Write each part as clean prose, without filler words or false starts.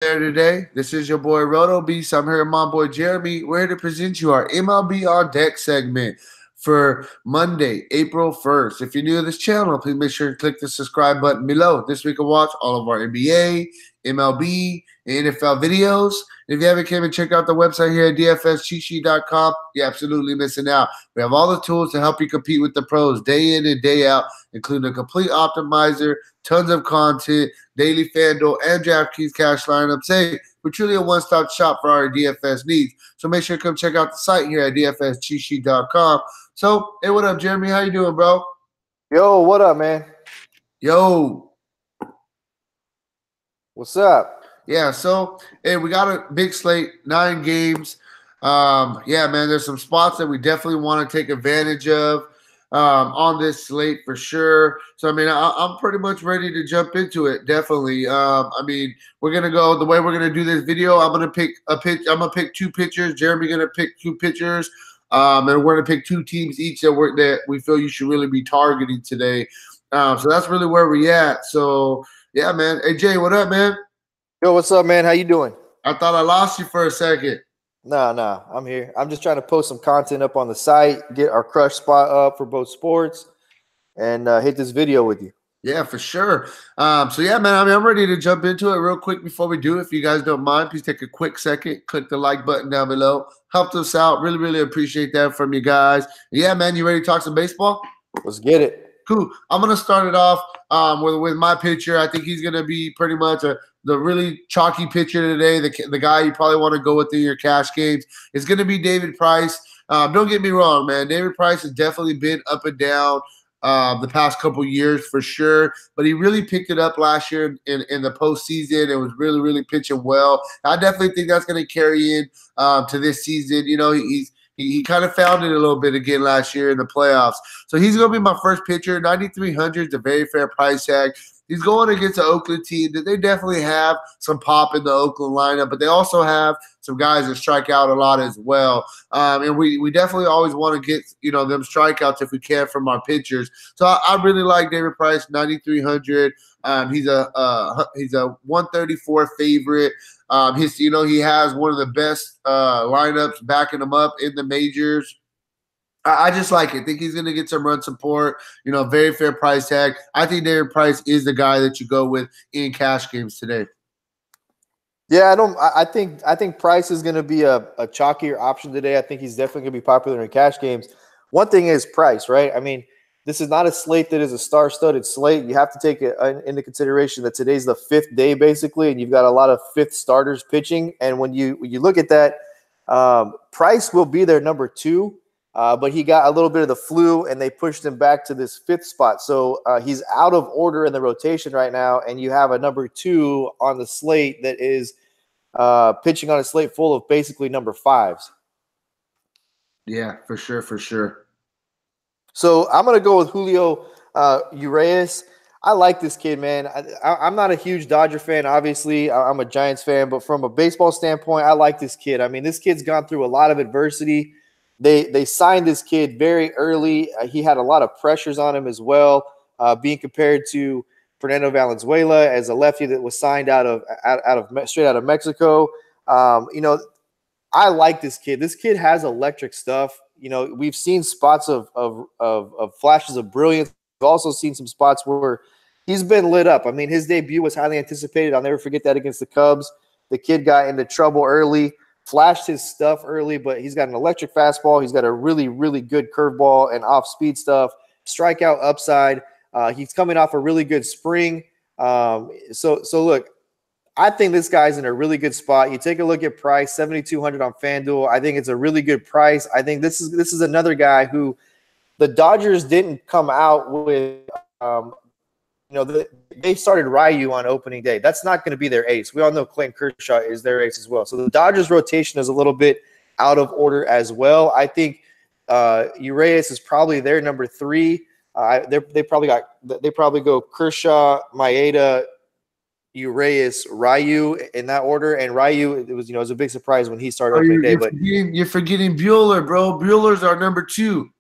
there today. This is your boy Roto Beast. I'm here with my boy Jeremy. We're here to present you our MLB On Deck segment for Monday, April 1st. If you're new to this channel, please make sure to click the subscribe button below. This week, we'll watch all of our NBA, MLB, and NFL videos. If you haven't came and checked out the website here at dfscheatsheet.com, you're absolutely missing out. We have all the tools to help you compete with the pros day in and day out, including a complete optimizer, tons of content, daily FanDuel, and DraftKings cash lineups. Hey, we're truly a one-stop shop for our DFS needs. So make sure to come check out the site here at dfscheatsheet.com. So, hey, what up, Jeremy? How you doing, bro? Yo, what up, man? Yo. What's up? Yeah, so, hey, we got a big slate, 9 games. Yeah, man, there's some spots that we definitely want to take advantage of on this slate for sure. So, I mean, I'm pretty much ready to jump into it, definitely. I mean, we're going to go the way we're going to do this video. I'm going to pick a pitch. I'm going to pick 2 pitchers. Jeremy going to pick 2 pitchers. And we're going to pick 2 teams each that we feel you should really be targeting today. So that's really where we at. So, yeah, man. Hey, Jay, what up, man? Yo, what's up, man? How you doing? I thought I lost you for a second. Nah, I'm here. I'm just trying to post some content up on the site, get our crush spot up for both sports, and hit this video with you. Yeah, for sure. So, yeah, man, I mean, I'm ready to jump into it real quick before we do. If you guys don't mind, please take a quick second, click the like button down below. Helped us out. Really, really appreciate that from you guys. Yeah, man, you ready to talk some baseball? Let's get it. Cool. I'm going to start it off with my pitcher. I think he's going to be pretty much the really chalky pitcher today, the guy you probably want to go with in your cash games. Is going to be David Price. Don't get me wrong, man. David Price has definitely been up and down the past couple years for sure, but he really picked it up last year in the postseason and was really, really pitching well. I definitely think that's going to carry in to this season. You know, he kind of found it a little bit again last year in the playoffs. So he's going to be my first pitcher. 9,300 is a very fair price tag. He's going against the Oakland team that they definitely have some pop in the Oakland lineup, but they also have some guys that strike out a lot as well. And we definitely always want to get, them strikeouts if we can from our pitchers. So I really like David Price, 9,300. He's a 134 favorite. He has one of the best lineups backing him up in the majors. I just like it. I think he's going to get some run support. Very fair price tag. I think David Price is the guy that you go with in cash games today. Yeah, I think Price is going to be a chalkier option today. I think he's definitely going to be popular in cash games. One thing is price, right? I mean, this is not a slate that is a star-studded slate. You have to take it into consideration that today's the 5th day, basically, and you've got a lot of 5th starters pitching. And when you look at that, Price will be their number 2. But he got a little bit of the flu, and they pushed him back to this 5th spot. So he's out of order in the rotation right now, and you have a number 2 on the slate that is pitching on a slate full of basically number 5s. Yeah, for sure. So I'm going to go with Julio Urias. I like this kid, man. I'm not a huge Dodger fan, obviously. I'm a Giants fan, but from a baseball standpoint, I like this kid. I mean, this kid's gone through a lot of adversity. They signed this kid very early. He had a lot of pressures on him as well, being compared to Fernando Valenzuela as a lefty that was signed straight out of Mexico. I like this kid. This kid has electric stuff. We've seen spots of flashes of brilliance. We've also seen some spots where he's been lit up. I mean, his debut was highly anticipated. I'll never forget that against the Cubs. The kid got into trouble early. Flashed his stuff early, but he's got an electric fastball. He's got a really, really good curveball and off-speed stuff. Strikeout upside. He's coming off a really good spring. So look, I think this guy's in a really good spot. You take a look at Price, 7,200 on FanDuel. I think it's a really good price. I think this is another guy who the Dodgers didn't come out with. They started Ryu on opening day. That's not going to be their ace. We all know Clayton Kershaw is their ace as well. So the Dodgers rotation is a little bit out of order as well. I think Urias is probably their number 3. They probably go Kershaw, Maeda, Urias, Ryu in that order. And Ryu, it was a big surprise when he started opening day. But you're forgetting Buehler, bro. Buehler's our number 2.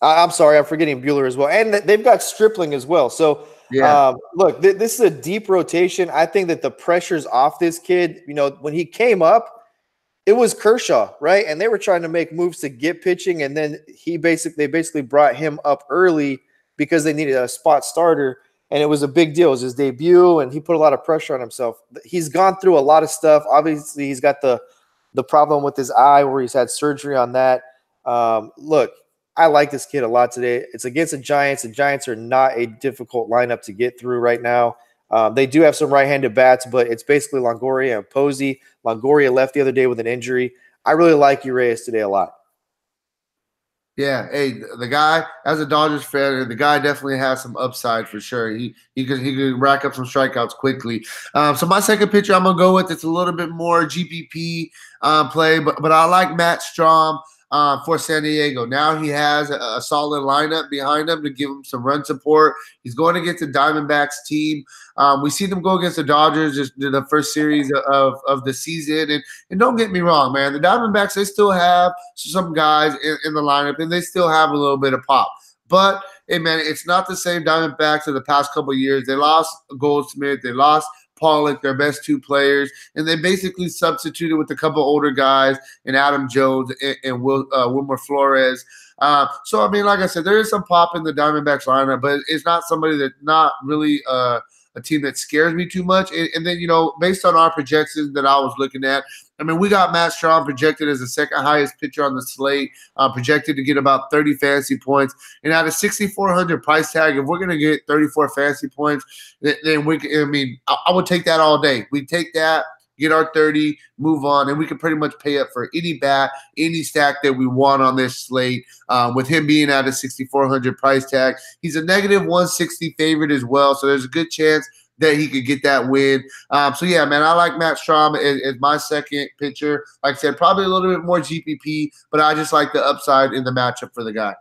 I'm sorry, I'm forgetting Buehler as well. And they've got Stripling as well. So Yeah. Look, this is a deep rotation. I think that the pressure's off this kid. You know, when he came up, it was Kershaw, right? And they were trying to make moves to get pitching, and then they basically brought him up early because they needed a spot starter, and it was a big deal. It was his debut, and he put a lot of pressure on himself. He's gone through a lot of stuff. Obviously, he's got the problem with his eye where he's had surgery on that. Look, I like this kid a lot today. It's against the Giants. The Giants are not a difficult lineup to get through right now. They do have some right-handed bats, but it's basically Longoria and Posey. Longoria left the other day with an injury. I really like Urias today a lot. Yeah, hey, the guy, as a Dodgers fan, the guy definitely has some upside for sure. He could rack up some strikeouts quickly. So my second pitcher I'm gonna go with, it's a little bit more GPP play, but I like Matt Strahm for San Diego. Now he has a solid lineup behind him to give him some run support. He's going against the Diamondbacks team. We see them go against the Dodgers just in the first series of the season. And don't get me wrong, man, the Diamondbacks, they still have some guys in the lineup, and they still have a little bit of pop. But, hey, man, it's not the same Diamondbacks of the past couple of years. They lost Goldsmith. They lost Pollock, their best two players, and they basically substituted with a couple older guys and Adam Jones and Wilmer Flores. So, I mean, like I said, there is some pop in the Diamondbacks lineup, but it's not somebody that's not really a team that scares me too much. And then, based on our projections that I was looking at, I mean, we got Matt Strahm projected as the second highest pitcher on the slate, projected to get about 30 fantasy points. And at a 6,400 price tag, if we're going to get 34 fantasy points, then I would take that all day. We take that, get our 30, move on, and we can pretty much pay up for any bat, any stack that we want on this slate. With him being at a 6,400 price tag, he's a negative 160 favorite as well, so there's a good chance that he could get that win. So, yeah, man, I like Matt Strahm as my second pitcher. Like I said, probably a little bit more GPP, but I just like the upside in the matchup for the guy.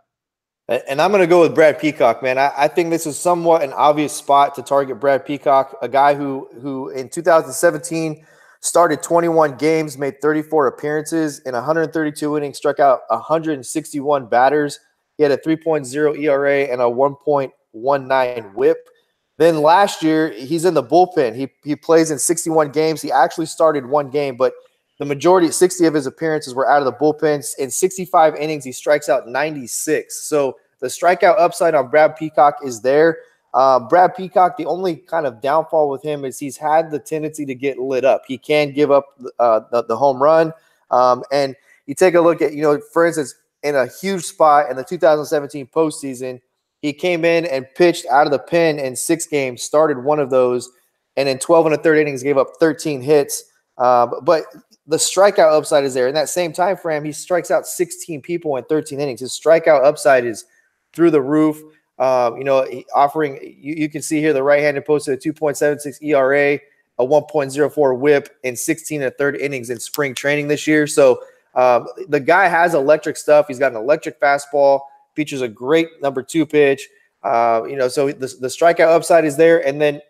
And I'm going to go with Brad Peacock, man. I think this is somewhat an obvious spot to target Brad Peacock, a guy who in 2017 started 21 games, made 34 appearances in 132 innings, struck out 161 batters. He had a 3.0 ERA and a 1.19 whip. Then last year, he's in the bullpen. He plays in 61 games. He actually started one game, but the majority, 60 of his appearances were out of the bullpen. In 65 innings, he strikes out 96. So the strikeout upside on Brad Peacock is there. Brad Peacock, the only kind of downfall with him is he's had the tendency to get lit up. He can give up the home run. And you take a look at, for instance, in a huge spot in the 2017 postseason, he came in and pitched out of the pen in 6 games, started one of those, and in 12 and a third innings gave up 13 hits. But the strikeout upside is there. In that same time frame, he strikes out 16 people in 13 innings. His strikeout upside is through the roof. Offering, you can see here the right-handed posted a 2.76 ERA, a 1.04 whip in 16 and a third innings in spring training this year. So the guy has electric stuff. He's got an electric fastball, features a great number 2 pitch. So the strikeout upside is there. And then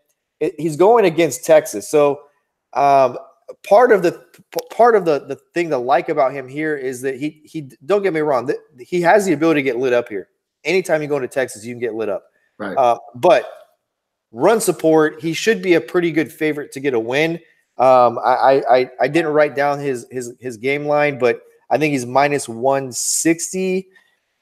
he's going against Texas. So part of the thing to like about him here is that he don't get me wrong, he has the ability to get lit up here. Anytime you go to Texas, you can get lit up. Right. But run support, he should be a pretty good favorite to get a win. I didn't write down his game line, but I think he's minus 160.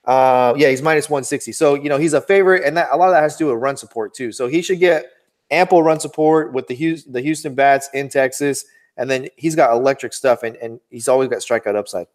He's minus 160. So, he's a favorite, and that a lot of that has to do with run support too. So he should get ample run support with the Houston Bats in Texas, and then he's got electric stuff, and he's always got strikeout upside.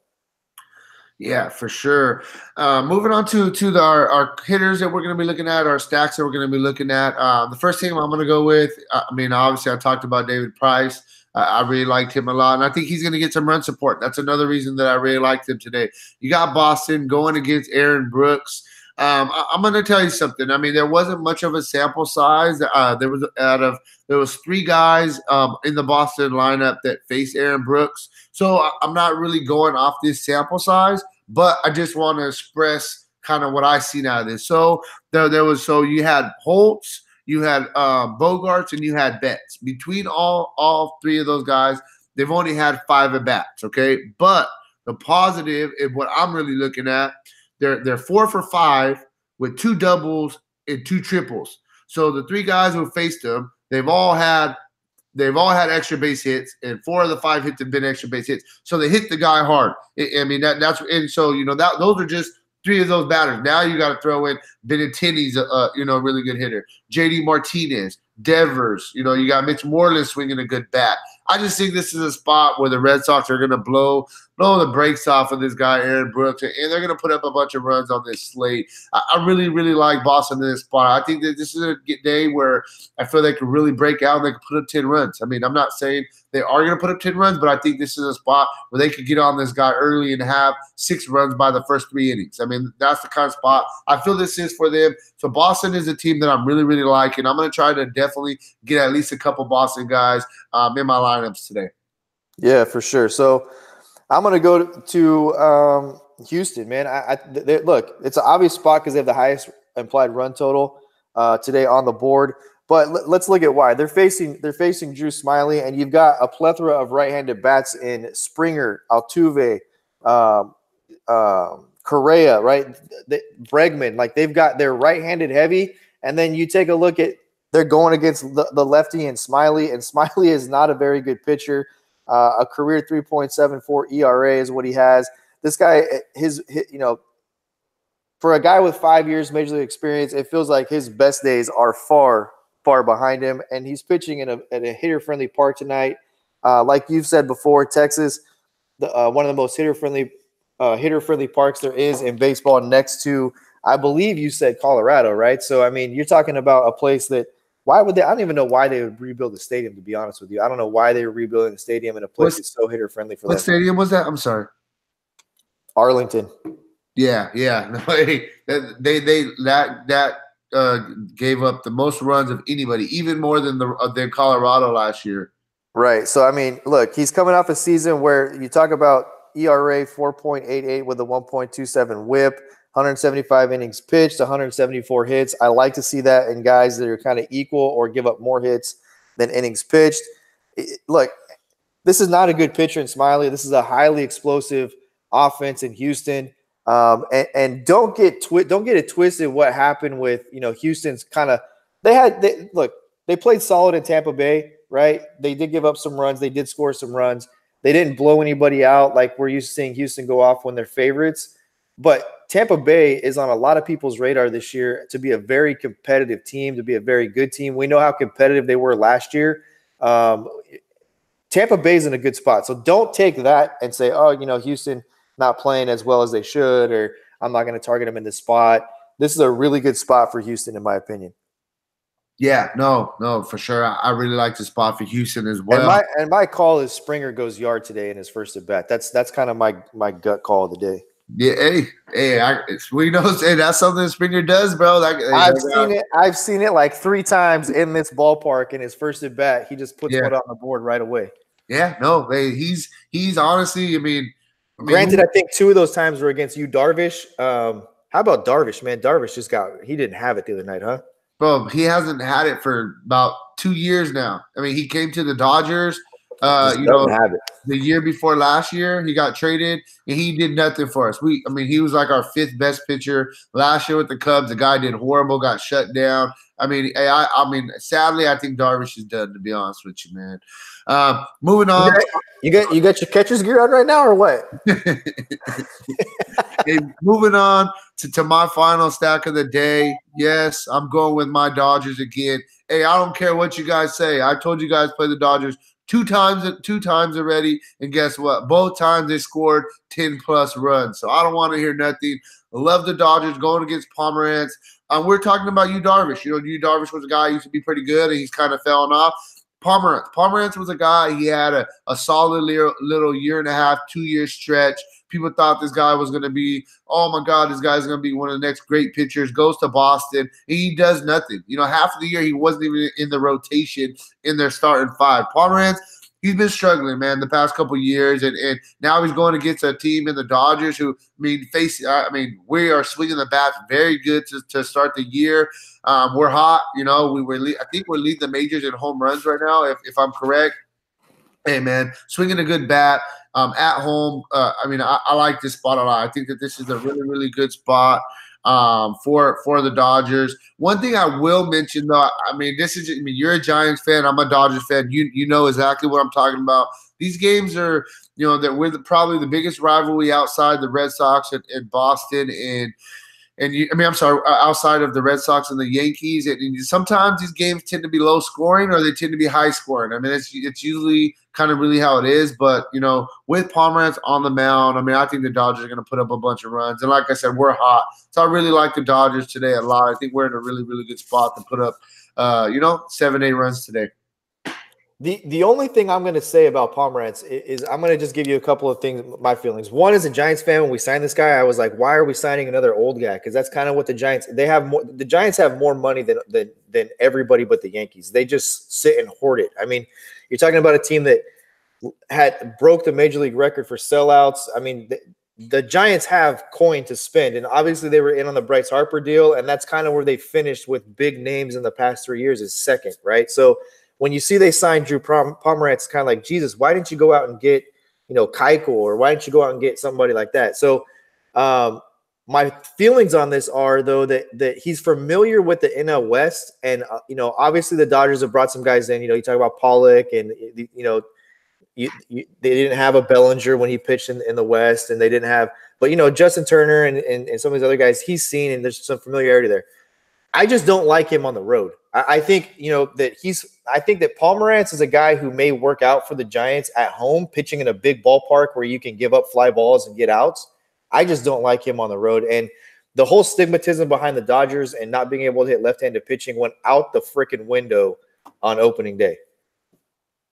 Yeah, for sure. Moving on to our hitters that we're going to be looking at, our stacks that we're going to be looking at. The first team I'm going to go with, obviously I talked about David Price. I really liked him a lot, and I think he's going to get some run support. That's another reason that I really liked him today. You got Boston going against Aaron Brooks. I'm going to tell you something. I mean, there wasn't much of a sample size. There was 3 guys in the Boston lineup that faced Aaron Brooks. So I'm not really going off this sample size, but I just want to express kind of what I seen out of this. So you had Holtz, you had Bogarts, and you had Betts. Between all 3 of those guys, they've only had 5 at bats. Okay, but the positive is what I'm really looking at. They're 4 for 5 with 2 doubles and 2 triples. So the 3 guys who faced him, they've all had extra base hits, and 4 of the 5 hits have been extra base hits. So they hit the guy hard. I mean that's and so those are just 3 of those batters. Now you got to throw in Benintendi's a really good hitter. JD Martinez, Devers. You got Mitch Moreland swinging a good bat. I just think this is a spot where the Red Sox are going to blow the brakes off of this guy, Aaron Brooks, and they're going to put up a bunch of runs on this slate. I really, really like Boston in this spot. I think that this is a day where I feel they could really break out and they could put up 10 runs. I mean, I'm not saying they are going to put up 10 runs, but I think this is a spot where they could get on this guy early and have 6 runs by the first 3 innings. I mean, that's the kind of spot I feel this is for them. So Boston is a team that I'm really, really liking. I'm going to try to definitely get at least a couple Boston guys in my lineups today. Yeah, for sure. So I'm going to go to Houston, man. Look, it's an obvious spot because they have the highest implied run total today on the board. But let's look at why. They're facing Drew Smyly, and you've got a plethora of right-handed bats in Springer, Altuve, Correa, right? Bregman. Like they're right-handed heavy, and then you take a look at they're going against the lefty and Smyly is not a very good pitcher. A career 3.74 ERA is what he has. This guy, for a guy with 5 years major league experience, it feels like his best days are far, far behind him. And he's pitching at a hitter-friendly park tonight. Like you've said before, Texas, one of the most hitter-friendly parks there is in baseball, next to, I believe you said Colorado, right? So, I mean, you're talking about a place that why would they? I don't even know why they would rebuild the stadium, to be honest with you. I don't know why they were rebuilding the stadium in a place that's so hitter-friendly for them. What stadium was that? I'm sorry. Arlington. Yeah. No, that gave up the most runs of anybody, even more than Colorado last year. Right. So, I mean, look, he's coming off a season where you talk about ERA 4.88 with a 1.27 whip. 175 innings pitched, 174 hits. I like to see that in guys that are kind of equal or give up more hits than innings pitched. Look, this is not a good pitcher in Smyly. This is a highly explosive offense in Houston. And don't get it twisted what happened with, Houston's kind of – they played solid in Tampa Bay, right? They did give up some runs. They did score some runs. They didn't blow anybody out like we're used to seeing Houston go off when they're favorites. But Tampa Bay is on a lot of people's radar this year to be a very competitive team, to be a very good team. We know how competitive they were last year. Tampa Bay's in a good spot. So don't take that and say, oh, Houston not playing as well as they should, or I'm not going to target them in this spot. This is a really good spot for Houston, in my opinion. Yeah, no, for sure. I really like the spot for Houston as well. And my call is Springer goes yard today in his first at bat. That's kind of my gut call of the day. Yeah, we know that's something Springer does, bro. I've seen it like 3 times in this ballpark in his first at bat. He just puts one on the board right away. Yeah, no, he's honestly, I mean, granted, I think 2 of those times were against you, Darvish. How about Darvish, man? Darvish he didn't have it the other night, huh? Bro, he hasn't had it for about 2 years now. I mean, he came to the Dodgers. The year before last year, he got traded and he did nothing for us. He was like our 5th best pitcher last year with the Cubs. The guy did horrible, got shut down. Sadly, I think Darvish is done, to be honest with you, man. Moving on. You got your catcher's gear on right now, or what? Hey, moving on to my final stack of the day. Yes, I'm going with my Dodgers again. Hey, I don't care what you guys say. I told you guys play the Dodgers two times already, and guess what? Both times they scored 10-plus runs. So I don't want to hear nothing. I love the Dodgers going against Pomeranz. We're talking about Yu Darvish. Yu Darvish was a guy who used to be pretty good, and he's kind of fallen off. Pomeranz was a guy. He had a solid little year and a half, 2-year stretch. People thought this guy was going to be, oh, my God, this guy's going to be one of the next great pitchers. Goes to Boston, and he does nothing. Half of the year he wasn't even in the rotation in their starting 5. Pomeranz, he's been struggling, man, the past couple of years, and now he's going against a team in the Dodgers who, we are swinging the bat very good to start the year. We're hot, I think we're leading the majors in home runs right now, if I'm correct. Hey, man, swinging a good bat at home. I like this spot a lot. I think that this is a really, really good spot. for the Dodgers. One thing I will mention, though, I mean, you're a Giants fan. I'm a Dodgers fan. You know exactly what I'm talking about. These games are, that we're probably the biggest rivalry outside the Red Sox in Boston outside of the Red Sox and the Yankees. And sometimes these games tend to be low scoring or they tend to be high scoring. I mean, it's usually kind of really how it is. But, with Pomeranz on the mound, I mean, I think the Dodgers are going to put up a bunch of runs. And like I said, we're hot. So I really like the Dodgers today a lot. I think we're in a really, really good spot to put up, 7-8 runs today. The only thing I'm going to say about Pomeranz is I'm going to just give you a couple of things, my feelings. One, as a Giants fan, when we signed this guy, I was like, why are we signing another old guy? Because that's kind of what the Giants – the Giants have more money than everybody but the Yankees. They just sit and hoard it. I mean, you're talking about a team that broke the Major League record for sellouts. I mean, the Giants have coin to spend, and obviously they were in on the Bryce Harper deal, and that's kind of where they finished with big names in the past 3 years is second, right? So – when you see they signed Drew Pomeranz, it's kind of like, Jesus, why didn't you go out and get, Keuchel, or why didn't you go out and get somebody like that? So my feelings on this are, though, that he's familiar with the NL West. And, obviously the Dodgers have brought some guys in. You talk about Pollock and, they didn't have a Bellinger when he pitched in the West, and they didn't have – but, Justin Turner and some of these other guys he's seen, and there's some familiarity there. I just don't like him on the road. I think, I think that Pomeranz is a guy who may work out for the Giants at home, pitching in a big ballpark where you can give up fly balls and get outs. I just don't like him on the road. And the whole stigmatism behind the Dodgers and not being able to hit left-handed pitching went out the freaking window on opening day.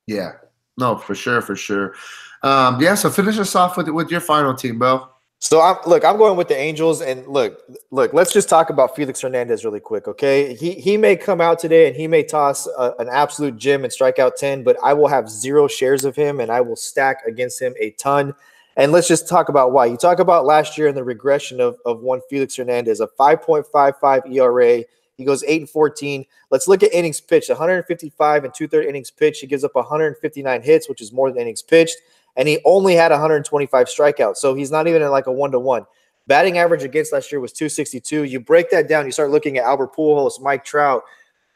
Yeah, no, for sure. So finish us off with your final team, Bo. So I'm going with the Angels, and look. Let's just talk about Felix Hernandez really quick, okay? He may come out today and he may toss an absolute gem and strike out 10, but I will have 0 shares of him, and I will stack against him a ton. And let's just talk about why. You talk about last year and the regression of one Felix Hernandez, a 5.55 ERA. He goes 8-14. Let's look at innings pitched. 155 and 2/3 innings pitched. He gives up 159 hits, which is more than innings pitched. And he only had 125 strikeouts. So he's not even in like a 1-to-1. Batting average against last year was 262. You break that down, you start looking at Albert Pujols, Mike Trout,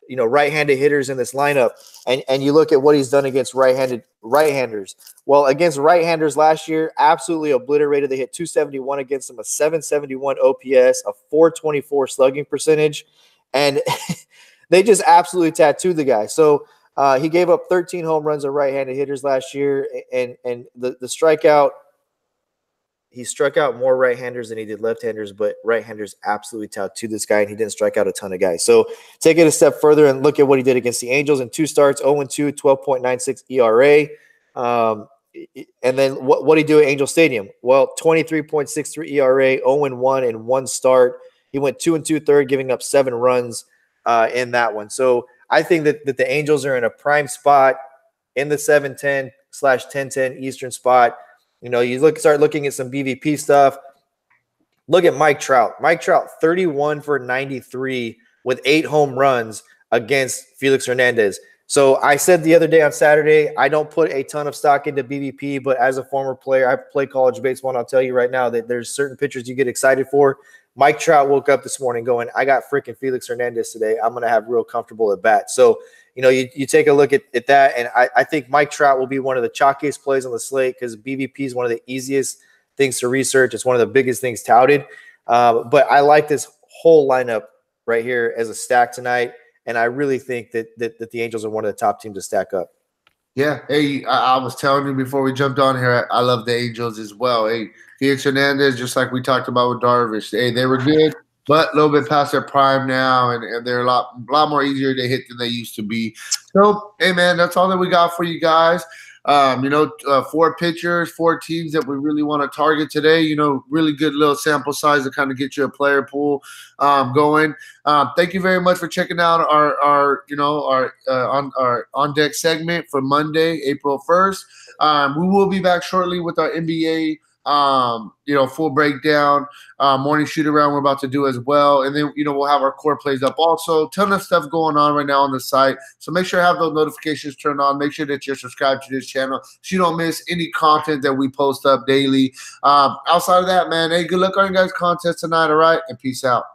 right-handed hitters in this lineup, and you look at what he's done against right-handers. Well, against right-handers last year, absolutely obliterated. They hit 271 against him, a 771 OPS, a 424 slugging percentage, and they just absolutely tattooed the guy. So he gave up 13 home runs of right-handed hitters last year, and the strikeout, he struck out more right-handers than he did left-handers, but right-handers absolutely tattooed this guy, and he didn't strike out a ton of guys. So take it a step further and look at what he did against the Angels in 2 starts, 0-2, 12.96 ERA. And then what did he do at Angel Stadium? Well, 23.63 ERA, 0-1 in 1 start. He went 2 2/3, giving up 7 runs in that one. So I think that the Angels are in a prime spot in the 7-10/10-10 Eastern spot. You start looking at some BVP stuff. Look at Mike Trout. Mike Trout, 31 for 93 with 8 home runs against Felix Hernandez. So I said the other day on Saturday, I don't put a ton of stock into BVP, but as a former player, I play college baseball, and I'll tell you right now that there's certain pitchers you get excited for. Mike Trout woke up this morning going, I got freaking Felix Hernandez today. I'm going to have real comfortable at bat. So, you take a look at that, and I think Mike Trout will be one of the chalkiest plays on the slate because BVP is one of the easiest things to research. It's one of the biggest things touted. But I like this whole lineup right here as a stack tonight, and I really think that the Angels are one of the top teams to stack up. Yeah. Hey, I was telling you before we jumped on here, I love the Angels as well. Hey, Felix Hernandez, just like we talked about with Darvish, hey, they were good, but a little bit past their prime now, and they're a lot more easier to hit than they used to be. So, hey, man, that's all that we got for you guys. 4 pitchers, 4 teams that we really want to target today. Really good little sample size to kind of get you a player pool going. Thank you very much for checking out our on deck segment for Monday, April 1st. We will be back shortly with our NBA full breakdown, morning shoot around we're about to do as well. And then, we'll have our core plays up also. Ton of stuff going on right now on the site. So make sure to have those notifications turned on. Make sure that you're subscribed to this channel so you don't miss any content that we post up daily. Outside of that, man, hey, good luck on your guys' contest tonight, all right? And peace out.